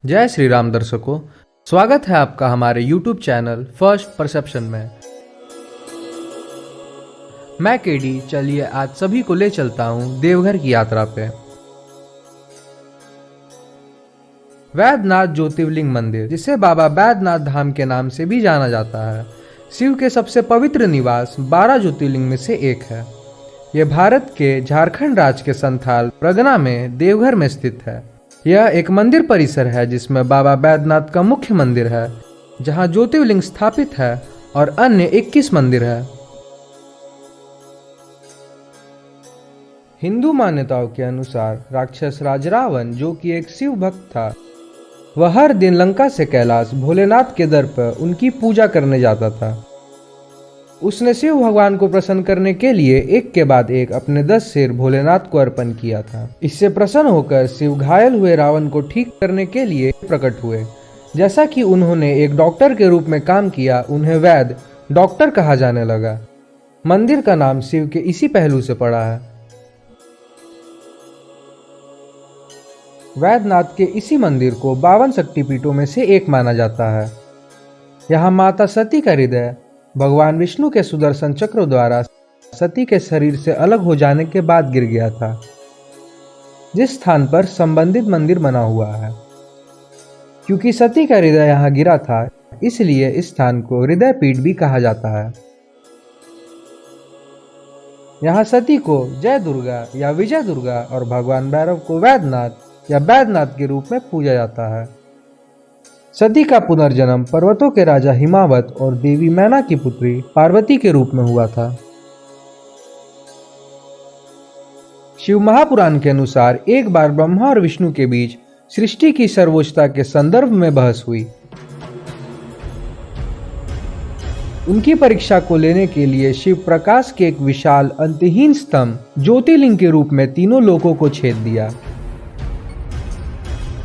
जय श्री राम दर्शकों, स्वागत है आपका हमारे YouTube चैनल फर्स्ट परसेप्शन में। मैं केडी, चलिए आज सभी को ले चलता हूं देवघर की यात्रा पे। वैद्यनाथ ज्योतिर्लिंग मंदिर, जिसे बाबा वैद्यनाथ धाम के नाम से भी जाना जाता है, शिव के सबसे पवित्र निवास 12 ज्योतिर्लिंग में से एक है। यह भारत के झारखंड राज्य के संथाल परगना में देवघर में स्थित है। यह एक मंदिर परिसर है जिसमें बाबा वैद्यनाथ का मुख्य मंदिर है, जहां ज्योतिर्लिंग स्थापित है और अन्य 21 मंदिर है। हिंदू मान्यताओं के अनुसार राक्षस राज रावण, जो कि एक शिव भक्त था, वह हर दिन लंका से कैलाश भोलेनाथ के दर पर उनकी पूजा करने जाता था। उसने शिव भगवान को प्रसन्न करने के लिए एक के बाद एक अपने 10 शेर भोलेनाथ को अर्पण किया था। इससे प्रसन्न होकर शिव घायल हुए रावण को ठीक करने के लिए प्रकट हुए। जैसा कि उन्होंने एक डॉक्टर के रूप में काम किया, उन्हें वैद्य डॉक्टर कहा जाने लगा। मंदिर का नाम शिव के इसी पहलू से पड़ा है। वैद्यनाथ के इसी मंदिर को 52 शक्तिपीठों में से एक माना जाता है। यहाँ माता सती का हृदय भगवान विष्णु के सुदर्शन चक्र द्वारा सती के शरीर से अलग हो जाने के बाद गिर गया था, जिस स्थान पर संबंधित मंदिर बना हुआ है। क्योंकि सती का हृदय यहाँ गिरा था, इसलिए इस स्थान को हृदय पीठ भी कहा जाता है। यहाँ सती को जय दुर्गा या विजय दुर्गा और भगवान भैरव को वैद्यनाथ या वैद्यनाथ के रूप में पूजा जाता है। सती का पुनर्जन्म पर्वतों के राजा हिमावत और देवी मैना की पुत्री पार्वती के रूप में हुआ था। शिव महापुराण के अनुसार एक बार ब्रह्मा और विष्णु के बीच सृष्टि की सर्वोच्चता के संदर्भ में बहस हुई। उनकी परीक्षा को लेने के लिए शिव प्रकाश के एक विशाल अंतहीन स्तंभ ज्योतिर्लिंग के रूप में तीनों लोकों को छेद दिया।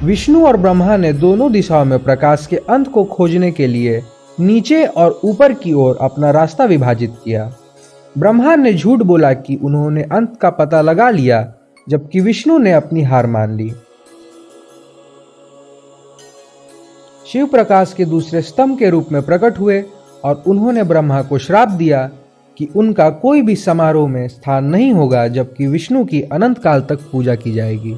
विष्णु और ब्रह्मा ने दोनों दिशाओं में प्रकाश के अंत को खोजने के लिए नीचे और ऊपर की ओर अपना रास्ता विभाजित किया। ब्रह्मा ने झूठ बोला कि उन्होंने अंत का पता लगा लिया, जबकि विष्णु ने अपनी हार मान ली। शिव प्रकाश के दूसरे स्तंभ के रूप में प्रकट हुए और उन्होंने ब्रह्मा को श्राप दिया कि उनका कोई भी समारोह में स्थान नहीं होगा, जबकि विष्णु की अनंत काल तक पूजा की जाएगी।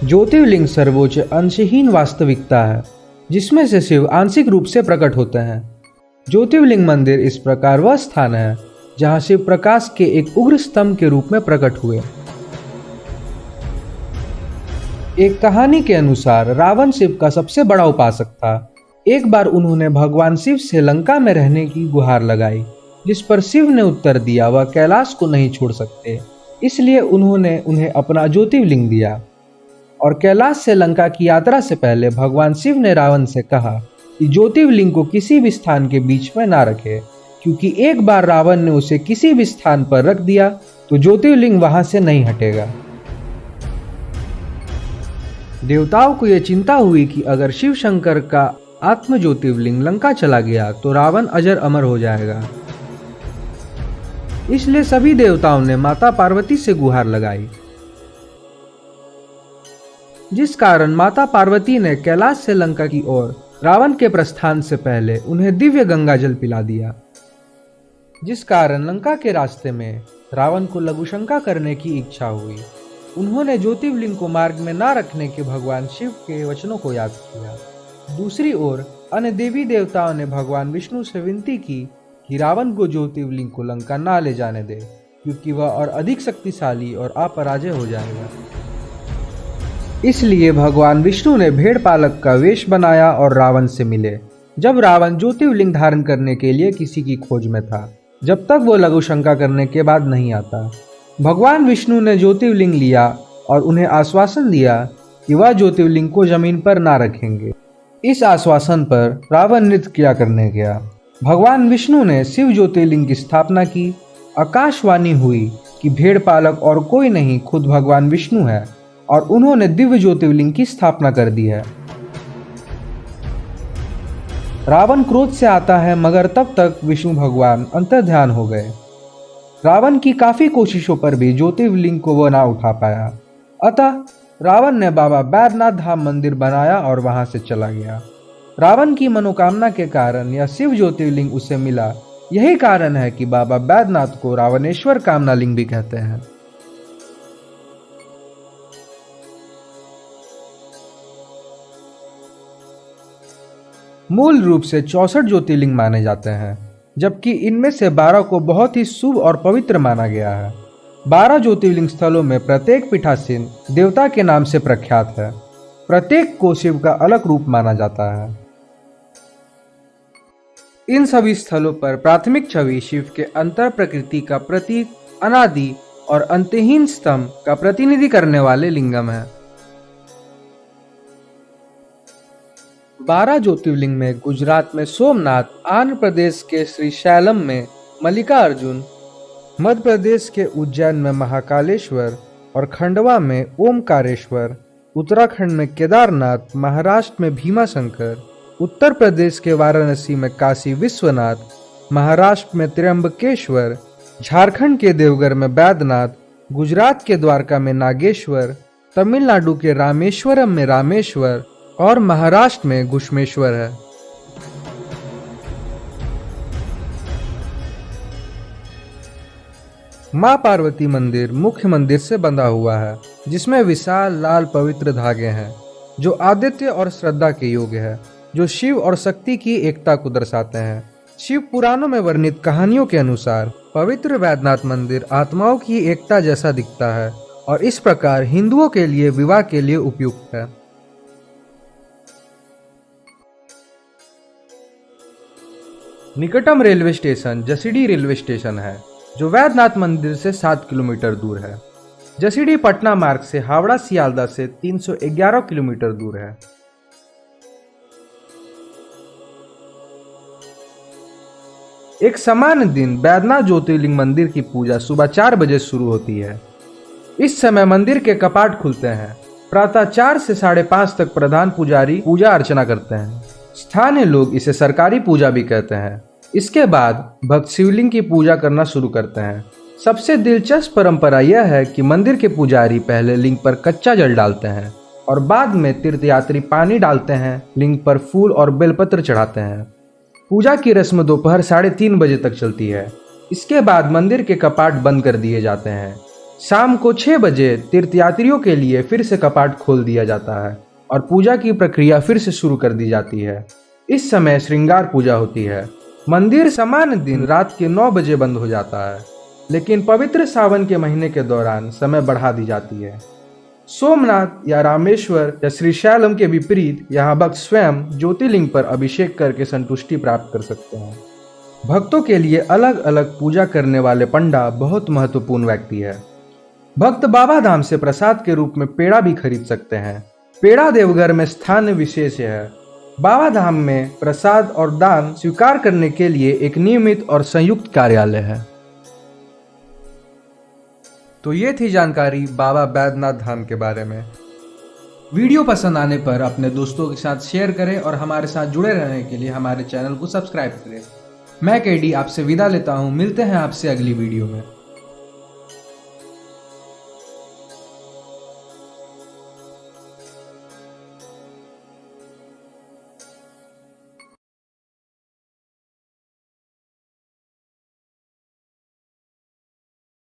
ज्योतिर्लिंग सर्वोच्च अंशहीन वास्तविकता है, जिसमें से शिव आंशिक रूप से प्रकट होते हैं। ज्योतिर्लिंग मंदिर इस प्रकार वह स्थान है जहां शिव प्रकाश के एक उग्र स्तंभ के रूप में प्रकट हुए। एक कहानी के अनुसार रावण शिव का सबसे बड़ा उपासक था। एक बार उन्होंने भगवान शिव से लंका में रहने की गुहार लगाई, जिस पर शिव ने उत्तर दिया वह कैलाश को नहीं छोड़ सकते, इसलिए उन्होंने उन्हें अपना ज्योतिर्लिंग दिया। और कैलाश से लंका की यात्रा से पहले भगवान शिव ने रावण से कहा कि ज्योतिर्लिंग को किसी भी स्थान के बीच में ना रखे, क्योंकि एक बार रावण ने उसे किसी भी स्थान पर रख दिया तो ज्योतिर्लिंग वहां से नहीं हटेगा। देवताओं को यह चिंता हुई कि अगर शिव शंकर का आत्म ज्योतिर्लिंग लंका चला गया तो रावण अजर अमर हो जाएगा। इसलिए सभी देवताओं ने माता पार्वती से गुहार लगाई, जिस कारण माता पार्वती ने कैलाश से लंका की ओर रावण के प्रस्थान से पहले उन्हें दिव्य गंगा जल पिला दिया, जिस कारण लंका के रास्ते में रावण को लघुशंका करने की इच्छा हुई। उन्होंने ज्योतिर्लिंग को मार्ग में ना रखने के भगवान शिव के वचनों को याद किया। दूसरी ओर अन्य देवी देवताओं ने भगवान विष्णु से विनती की कि रावण को ज्योतिर्लिंग को लंका ना ले जाने दे, क्योंकि वह और अधिक शक्तिशाली और अपराजय हो जाएगा। इसलिए भगवान विष्णु ने भेड़ पालक का वेश बनाया और रावण से मिले, जब रावण ज्योतिर्लिंग धारण करने के लिए किसी की खोज में था, जब तक वो लघुशंका करने के बाद नहीं आता। भगवान विष्णु ने ज्योतिर्लिंग लिया और उन्हें आश्वासन दिया कि वह ज्योतिर्लिंग को जमीन पर ना रखेंगे। इस आश्वासन पर रावण नृत्य किया करने गया। भगवान विष्णु ने शिव ज्योतिर्लिंग की स्थापना की। आकाशवाणी हुई कि भेड़ पालक और कोई नहीं, खुद भगवान विष्णु है, और उन्होंने दिव्य ज्योतिर्लिंग की स्थापना कर दी है। रावण क्रोध से आता है, मगर तब तक विष्णु भगवान अंतर्ध्यान हो गए। रावण की काफी कोशिशों पर भी ज्योतिर्लिंग को वह ना उठा पाया। अतः रावण ने बाबा बैद्यनाथ धाम मंदिर बनाया और वहां से चला गया। रावण की मनोकामना के कारण यह शिव ज्योतिर्लिंग उसे मिला। यही कारण है कि बाबा बैद्यनाथ को रावणेश्वर कामना लिंग भी कहते हैं। मूल रूप से 64 ज्योतिर्लिंग माने जाते हैं, जबकि इनमें से 12 को बहुत ही शुभ और पवित्र माना गया है। 12 ज्योतिर्लिंग स्थलों में प्रत्येक पीठासीन देवता के नाम से प्रख्यात है। प्रत्येक को शिव का अलग रूप माना जाता है। इन सभी स्थलों पर प्राथमिक छवि शिव के अंतर प्रकृति का प्रतीक, अनादि और अंतहीन स्तंभ का प्रतिनिधि करने वाले लिंगम है। 12 ज्योतिर्लिंग में गुजरात में सोमनाथ, आंध्र प्रदेश के श्रीशैलम में मल्लिकार्जुन, मध्य प्रदेश के उज्जैन में महाकालेश्वर और खंडवा में ओमकारेश्वर, उत्तराखंड में केदारनाथ, महाराष्ट्र में भीमाशंकर, उत्तर प्रदेश के वाराणसी में काशी विश्वनाथ, महाराष्ट्र में त्र्यंबकेश्वर, झारखंड के देवघर में बैद्यनाथ, गुजरात के द्वारका में नागेश्वर, तमिलनाडु के रामेश्वरम में रामेश्वर और महाराष्ट्र में घुश्मेश्वर है। मां पार्वती मंदिर मुख्य मंदिर से बंधा हुआ है, जिसमें विशाल लाल पवित्र धागे हैं जो आदित्य और श्रद्धा के योग्य है, जो शिव और शक्ति की एकता को दर्शाते हैं। शिव पुराणों में वर्णित कहानियों के अनुसार पवित्र बैद्यनाथ मंदिर आत्माओं की एकता जैसा दिखता है और इस प्रकार हिंदुओं के लिए विवाह के लिए उपयुक्त है। निकटम railway station Jasidih railway station है, जो बैद्यनाथ मंदिर से 7 किलोमीटर दूर है। जसीडीह पटना मार्ग से हावड़ा सियालदह से 311 किलोमीटर दूर है। एक सामान्य दिन बैद्यनाथ ज्योतिर्लिंग मंदिर की पूजा सुबह 4 बजे शुरू होती है। इस समय मंदिर के कपाट खुलते हैं। प्रातः 4 से 5:30 तक प्रधान पुजारी पूजा अर्चना करते हैं। स्थानीय लोग इसे सरकारी पूजा भी कहते हैं। इसके बाद भक्त शिवलिंग की पूजा करना शुरू करते हैं। सबसे दिलचस्प परंपरा यह है कि मंदिर के पुजारी पहले लिंग पर कच्चा जल डालते हैं और बाद में तीर्थयात्री पानी डालते हैं, लिंग पर फूल और बेलपत्र चढ़ाते हैं। पूजा की रस्म दोपहर 3:30 बजे तक चलती है। इसके बाद मंदिर के कपाट बंद कर दिए जाते हैं। शाम को 6 बजे तीर्थयात्रियों के लिए फिर से कपाट खोल दिया जाता है और पूजा की प्रक्रिया फिर से शुरू कर दी जाती है। इस समय श्रृंगार पूजा होती है। मंदिर सामान्य दिन रात के 9 बजे बंद हो जाता है, लेकिन पवित्र सावन के महीने के दौरान समय बढ़ा दी जाती है। सोमनाथ या रामेश्वर या श्रीशैलम के विपरीत यहाँ भक्त स्वयं ज्योतिर्लिंग पर अभिषेक करके संतुष्टि प्राप्त कर सकते हैं। भक्तों के लिए अलग अलग पूजा करने वाले पंडा बहुत महत्वपूर्ण व्यक्ति है। भक्त बाबा धाम से प्रसाद के रूप में पेड़ा भी खरीद सकते हैं। पेड़ा देवघर में स्थान विशेष है। बाबा धाम में प्रसाद और दान स्वीकार करने के लिए एक नियमित और संयुक्त कार्यालय है। तो ये थी जानकारी बाबा बैद्यनाथ धाम के बारे में। वीडियो पसंद आने पर अपने दोस्तों के साथ शेयर करें और हमारे साथ जुड़े रहने के लिए हमारे चैनल को सब्सक्राइब करें। मैं केडी आपसे विदा लेता हूँ। मिलते हैं आपसे अगली वीडियो में।